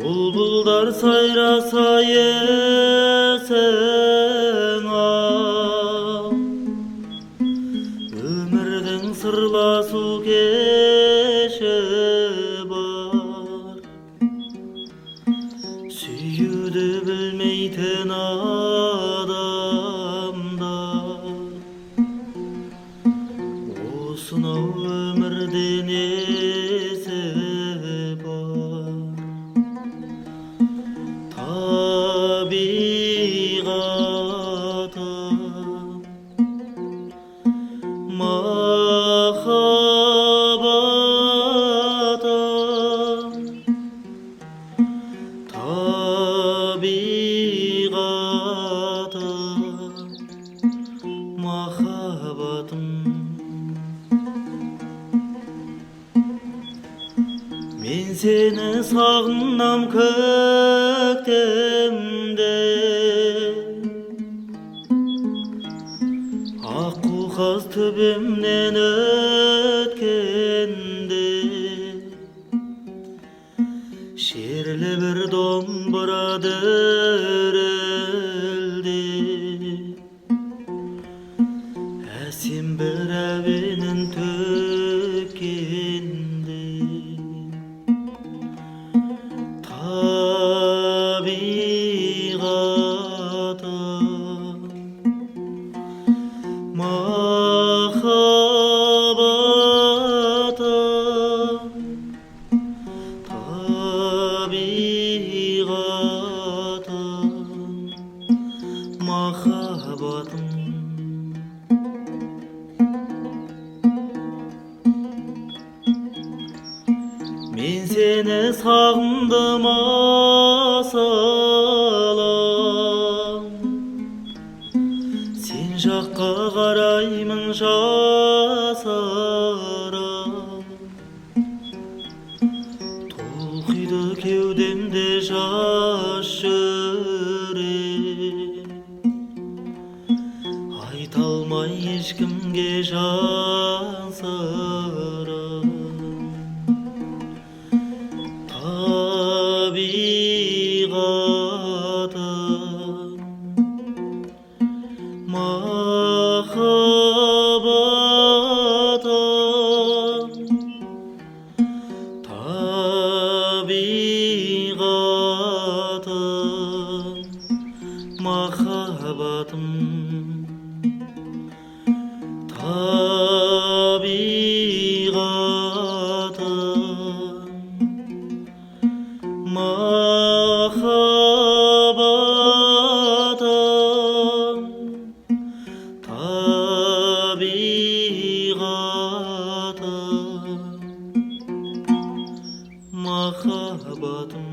Бұлбұлдар сайраса есің ал, өмірдің сырласу кеші бар. Сүюді білмейтін адамдар осынау өмірде несі бар. Табиғатым, махаббатым, табиғатым, махаббатым. Мен сені сағынам көктемде, аққу қаз төбемнен өткенде, шерлі бір домбыра дірілде, әсем бір әуенін төккенде. Табиғатым, махаббатым, табиғатым, махаббатым. Мен сені сағындым асылым, сен жаққа қараймын жасырып. Толқиды кеудемде жас жүрек, айта алмай ешкімге жан сырым. Табиғатым, махаббатым, табиғатым, махаббатым, табиғатым, махаббатым, табиғатым, махаббатым.